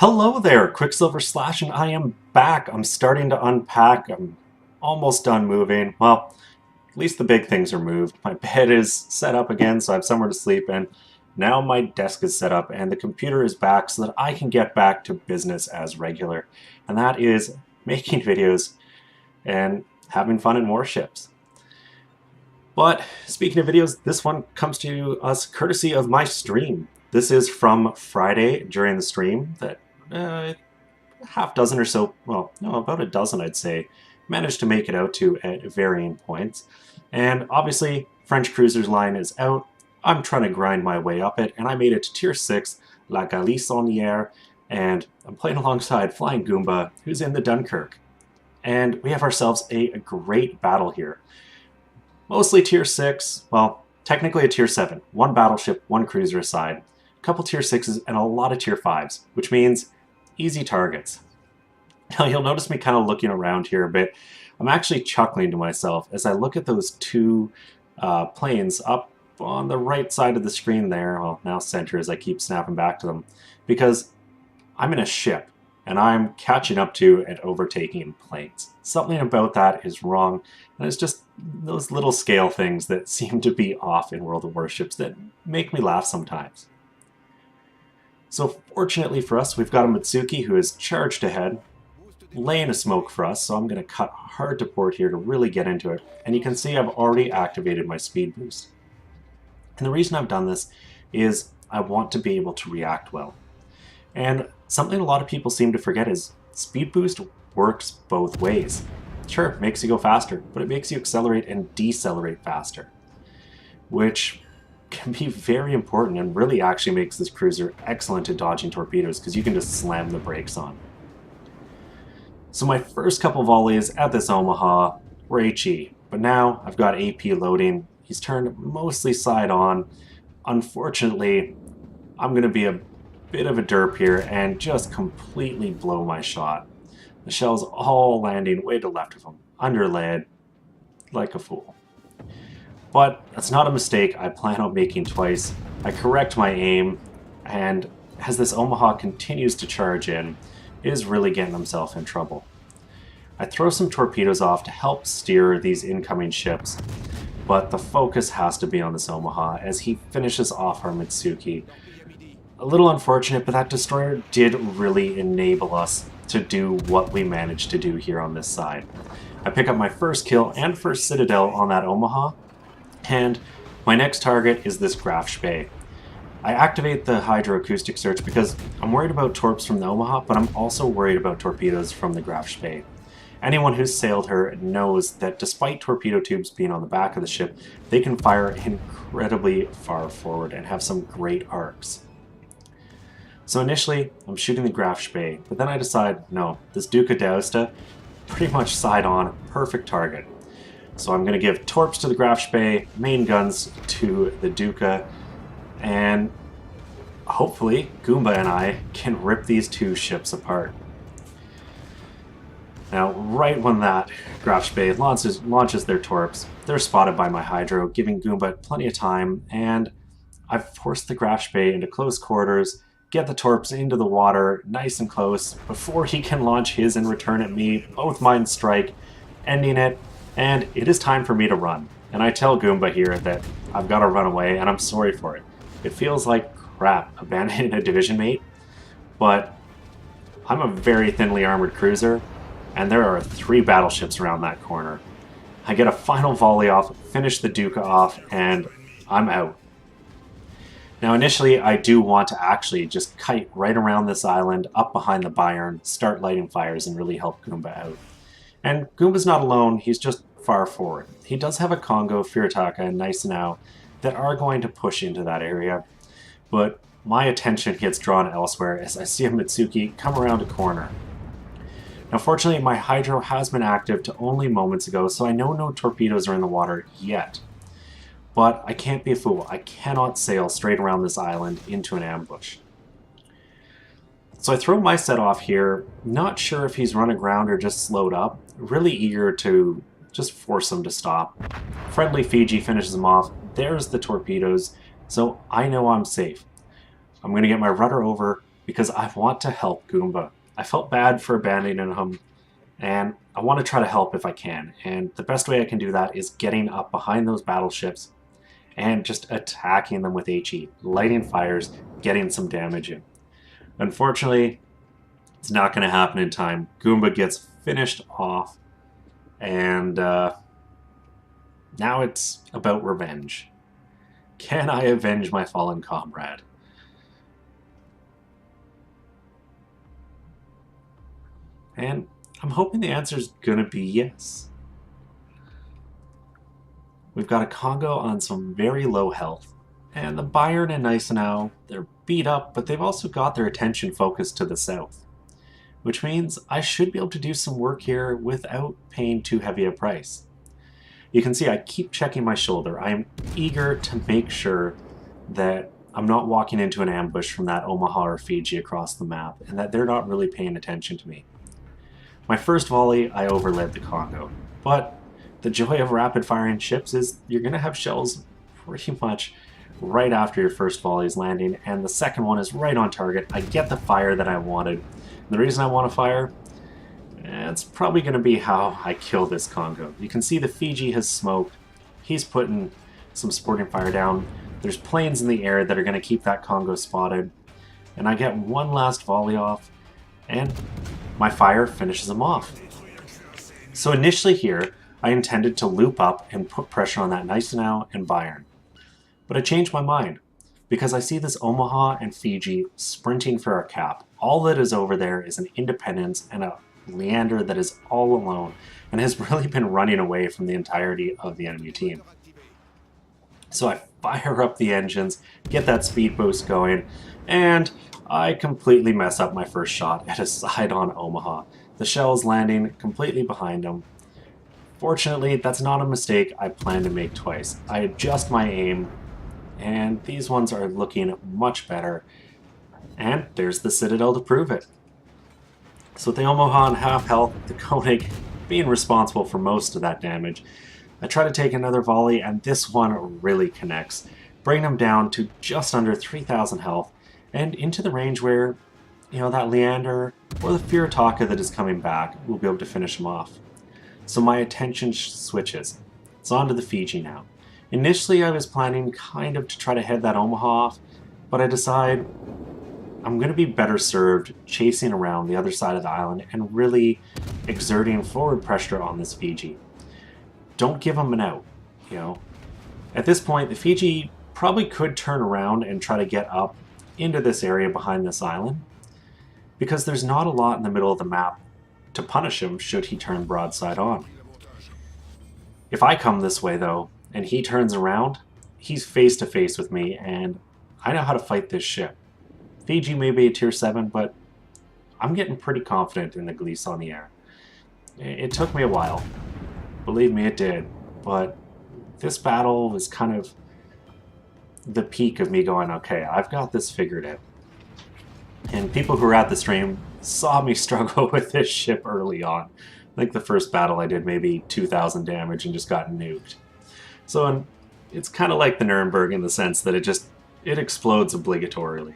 Hello there, Qckslvrslash, and I am back. I'm starting to unpack. I'm almost done moving. Well, at least the big things are moved. My bed is set up again, so I have somewhere to sleep, and now my desk is set up, and the computer is back so that I can get back to business as regular. And that is making videos and having fun in Warships. But speaking of videos, this one comes to us courtesy of my stream. This is from Friday during the stream that half dozen or so, well, no, about a dozen I'd say, managed to make it out to at varying points. And obviously, French Cruiser's line is out. I'm trying to grind my way up it, and I made it to Tier 6, La Galissonnière, and I'm playing alongside Flying Goomba, who's in the Dunkirk. And we have ourselves a great battle here. Mostly Tier 6, well, technically a Tier 7. One battleship, one cruiser aside. A couple Tier 6s, and a lot of Tier 5s, which means easy targets. Now you'll notice me kind of looking around here a bit. I'm actually chuckling to myself as I look at those two planes up on the right side of the screen there, well now center as I keep snapping back to them, because I'm in a ship and I'm catching up to and overtaking planes. Something about that is wrong, and it's just those little scale things that seem to be off in World of Warships that make me laugh sometimes. So fortunately for us, we've got a Mitsuki who is charged ahead, laying a smoke for us, so I'm going to cut hard to port here to really get into it. And you can see I've already activated my speed boost. And the reason I've done this is I want to be able to react well. And something a lot of people seem to forget is speed boost works both ways. Sure, it makes you go faster, but it makes you accelerate and decelerate faster, which can be very important and really actually makes this cruiser excellent at dodging torpedoes because you can just slam the brakes on. So my first couple volleys at this Omaha were HE, but now I've got AP loading. He's turned mostly side on. Unfortunately, I'm going to be a bit of a derp here and just completely blow my shot. The shell's all landing way to the left of him, underlaid, like a fool. But that's not a mistake I plan on making twice. I correct my aim, and as this Omaha continues to charge in, is really getting himself in trouble. I throw some torpedoes off to help steer these incoming ships, but the focus has to be on this Omaha as he finishes off our Mitsuki. A little unfortunate, but that destroyer did really enable us to do what we managed to do here on this side. I pick up my first kill and first Citadel on that Omaha, and my next target is this Qckslvrslash. I activate the hydroacoustic search because I'm worried about torps from the Omaha, but I'm also worried about torpedoes from the Qckslvrslash. Anyone who's sailed her knows that despite torpedo tubes being on the back of the ship, they can fire incredibly far forward and have some great arcs. So initially, I'm shooting the Qckslvrslash, but then I decide, no, this Duca d'Aosta, pretty much side on, perfect target. So I'm going to give torps to the Qckslvrslash, main guns to the Duca, and hopefully Goomba and I can rip these two ships apart. Now, right when that Qckslvrslash launches their torps, they're spotted by my Hydro, giving Goomba plenty of time, and I've forced the Qckslvrslash into close quarters, get the torps into the water nice and close before he can launch his and return at me. Both mine strike, ending it, and it is time for me to run. And I tell Goomba here that I've got to run away, and I'm sorry for it. It feels like crap abandoning a division mate, but I'm a very thinly armored cruiser, and there are 3 battleships around that corner. I get a final volley off, finish the Duca off, and I'm out. Now initially I do want to actually just kite right around this island, up behind the Bayern, start lighting fires and really help Goomba out. And Goomba's not alone, he's just far forward. He does have a Congo, Firataka, and Gneisenau that are going to push into that area, but my attention gets drawn elsewhere as I see a Mitsuki come around a corner. Now fortunately my Hydro has been active to only moments ago, so I know no torpedoes are in the water yet. But I can't be a fool. I cannot sail straight around this island into an ambush. So I throw my set off here, not sure if he's run aground or just slowed up, really eager to just force him to stop. Friendly Fiji finishes him off. There's the torpedoes, so I know I'm safe. I'm going to get my rudder over, because I want to help Goomba. I felt bad for abandoning him, and I want to try to help if I can. And the best way I can do that is getting up behind those battleships and just attacking them with HE, lighting fires, getting some damage in. Unfortunately, it's not going to happen in time. Goomba gets finished off, and now it's about revenge. Can I avenge my fallen comrade? And I'm hoping the answer is going to be yes. We've got a Congo on some very low health, and the Bayern and Gneisenau, they're beat up, but they've also got their attention focused to the south, which means I should be able to do some work here without paying too heavy a price. You can see I keep checking my shoulder. I am eager to make sure that I'm not walking into an ambush from that Omaha or Fiji across the map, and that they're not really paying attention to me. My first volley, I overled the Congo, but the joy of rapid-firing ships is you're going to have shells pretty much right after your first volley is landing, and the second one is right on target. I get the fire that I wanted. And the reason I want to fire, it's probably going to be how I kill this Congo. You can see the Fiji has smoked. He's putting some supporting fire down. There's planes in the air that are going to keep that Congo spotted. And I get one last volley off, and my fire finishes him off. So initially here, I intended to loop up and put pressure on that Gneisenau and Bayern. But I changed my mind, because I see this Omaha and Fiji sprinting for our cap. All that is over there is an Independence and a Leander that is all alone, and has really been running away from the entirety of the enemy team. So I fire up the engines, get that speed boost going, and I completely mess up my first shot at a side-on Omaha. The shell's landing completely behind him. Fortunately, that's not a mistake I plan to make twice. I adjust my aim, and these ones are looking much better. And there's the Citadel to prove it. So with the Omaha on half health, the Koenig being responsible for most of that damage, I try to take another volley, and this one really connects, bringing him down to just under 3,000 health, and into the range where, you know, that Leander or the Furitaka that is coming back will be able to finish him off. So my attention switches. It's on to the Fiji now. Initially I was planning kind of to try to head that Omaha off, but I decide I'm going to be better served chasing around the other side of the island and really exerting forward pressure on this Fiji. Don't give them an out, you know. At this point, the Fiji probably could turn around and try to get up into this area behind this island, because there's not a lot in the middle of the map to punish him should he turn broadside on. If I come this way though, and he turns around, he's face to face with me, and I know how to fight this ship. Fiji may be a tier 7, but I'm getting pretty confident in the Galissonnière. It took me a while. Believe me, it did. But this battle was kind of the peak of me going, okay, I've got this figured out. And people who were at the stream saw me struggle with this ship early on. I think the first battle I did maybe 2,000 damage and just got nuked. So it's kind of like the Nuremberg in the sense that it explodes obligatorily.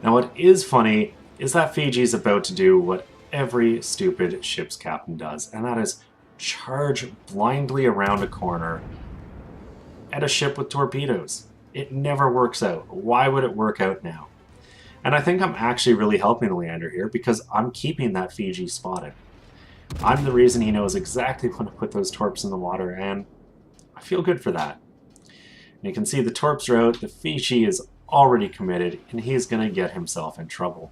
Now what is funny is that Fiji's about to do what every stupid ship's captain does, and that is charge blindly around a corner at a ship with torpedoes. It never works out. Why would it work out now? And I think I'm actually really helping Leander here, because I'm keeping that Fiji spotted. I'm the reason he knows exactly when to put those torps in the water, and I feel good for that. And you can see the torps are out, the Fiji is already committed, and he's going to get himself in trouble.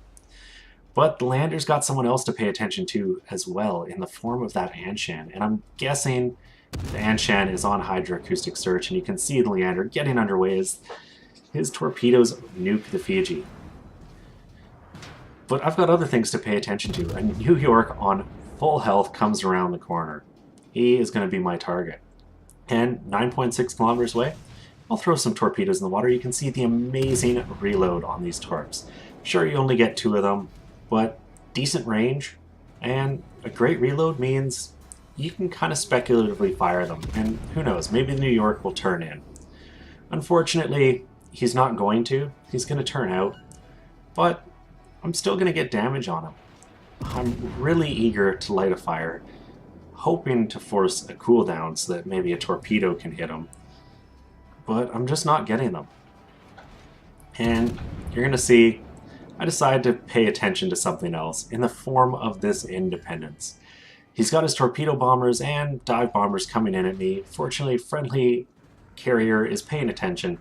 But the Leander's got someone else to pay attention to as well, in the form of that Anshan, and I'm guessing the Anshan is on hydroacoustic search, and you can see the Leander getting underway as his torpedoes nuke the Fiji. But I've got other things to pay attention to, and New York on full health comes around the corner. He is going to be my target. And 9.6 kilometers away, I'll throw some torpedoes in the water. You can see the amazing reload on these torps. Sure, you only get 2 of them, but decent range and a great reload means you can kind of speculatively fire them, and who knows, maybe New York will turn in. Unfortunately, he's not going to. He's going to turn out. But I'm still going to get damage on him. I'm really eager to light a fire, hoping to force a cooldown so that maybe a torpedo can hit him. But I'm just not getting them. And you're going to see I decided to pay attention to something else in the form of this Independence. He's got his torpedo bombers and dive bombers coming in at me. Fortunately, friendly carrier is paying attention,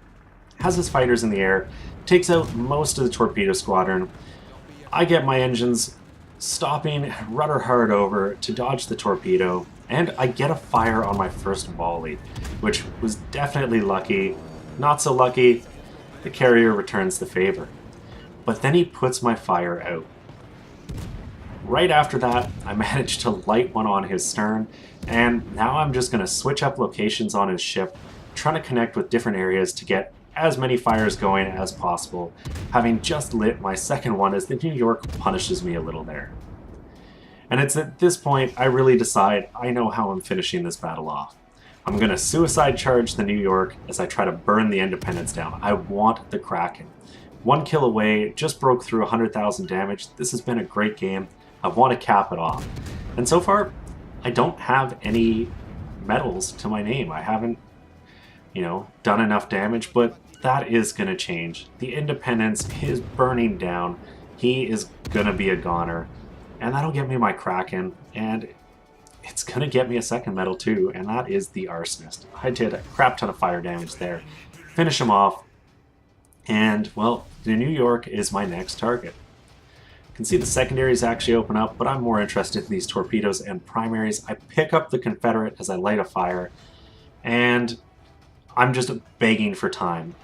has his fighters in the air, takes out most of the torpedo squadron. I get my engines stopping rudder hard over to dodge the torpedo, and I get a fire on my first volley, which was definitely lucky. Not so lucky, the carrier returns the favor. But then he puts my fire out. Right after that, I managed to light one on his stern, and now I'm just going to switch up locations on his ship, trying to connect with different areas to get as many fires going as possible, having just lit my second one as the New York punishes me a little there. And it's at this point I really decide I know how I'm finishing this battle off. I'm going to suicide charge the New York as I try to burn the Independence down. I want the Kraken. 1 kill away, just broke through 100,000 damage. This has been a great game. I want to cap it off. And so far, I don't have any medals to my name. I haven't, done enough damage, but that is going to change. The Independence is burning down. He is going to be a goner. And that'll get me my Kraken. And it's going to get me a second medal too, and that is the Arsonist. I did a crap ton of fire damage there. Finish him off. And, well, the New York is my next target. You can see the secondaries actually open up, but I'm more interested in these torpedoes and primaries. I pick up the Confederate as I light a fire, and I'm just begging for time.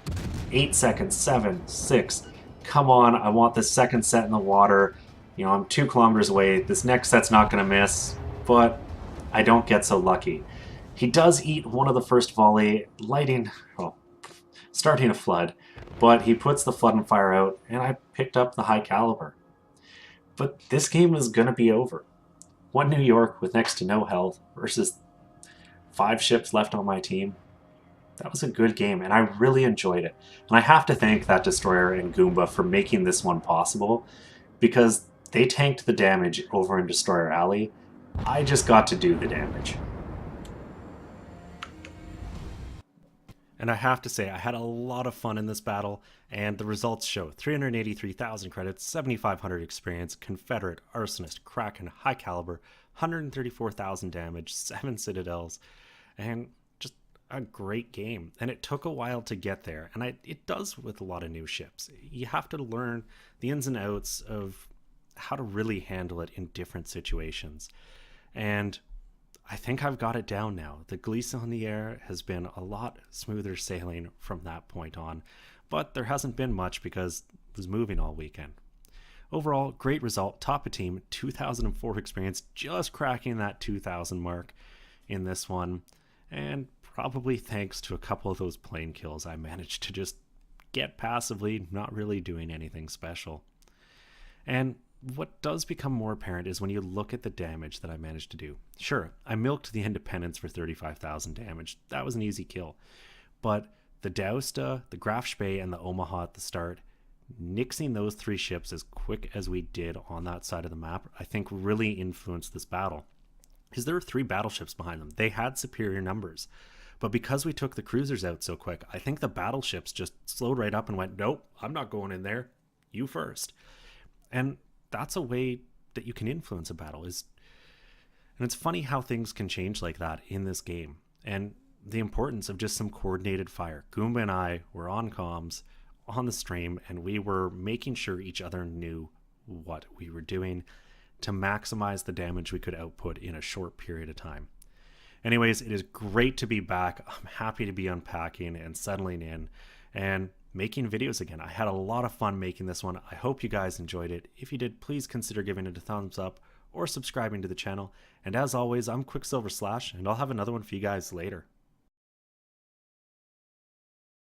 8 seconds, 7, 6. Come on, I want this second set in the water. I'm 2 kilometers away. This next set's not going to miss, but I don't get so lucky. He does eat one of the first volley, starting a flood, but he puts the flood and fire out, and I picked up the high caliber. But this game is going to be over. 1 New York with next to no health versus 5 ships left on my team. That was a good game, and I really enjoyed it. And I have to thank that Destroyer and Goomba for making this one possible, because they tanked the damage over in Destroyer Alley. I just got to do the damage. And I have to say, I had a lot of fun in this battle, and the results show 383,000 credits, 7,500 experience, Confederate, Arsonist, Kraken, High Caliber, 134,000 damage, 7 Citadels, and just a great game. And it took a while to get there, and it does with a lot of new ships. You have to learn the ins and outs of how to really handle it in different situations. And I think I've got it down now. The Galissonnière has been a lot smoother sailing from that point on, but there hasn't been much because it was moving all weekend. Overall, great result. Top of team, 2004 experience, just cracking that 2,000 mark in this one. And probably thanks to a couple of those plane kills, I managed to just get passively, not really doing anything special. And what does become more apparent is when you look at the damage that I managed to do. Sure, I milked the Independence for 35,000 damage. That was an easy kill. But the Dausta, the Graf Spee, and the Omaha at the start, nixing those 3 ships as quick as we did on that side of the map, I think really influenced this battle. Because there were 3 battleships behind them. They had superior numbers. But because we took the cruisers out so quick, I think the battleships just slowed right up and went, nope, I'm not going in there. You first. And that's a way that you can influence a battle. And it's funny how things can change like that in this game. And the importance of just some coordinated fire. Goomba and I were on comms, on the stream, and we were making sure each other knew what we were doing to maximize the damage we could output in a short period of time. Anyways, it is great to be back. I'm happy to be unpacking and settling in and making videos again. I had a lot of fun making this one. I hope you guys enjoyed it. If you did, please consider giving it a thumbs up or subscribing to the channel. And as always, I'm Qckslvrslash, and I'll have another one for you guys later.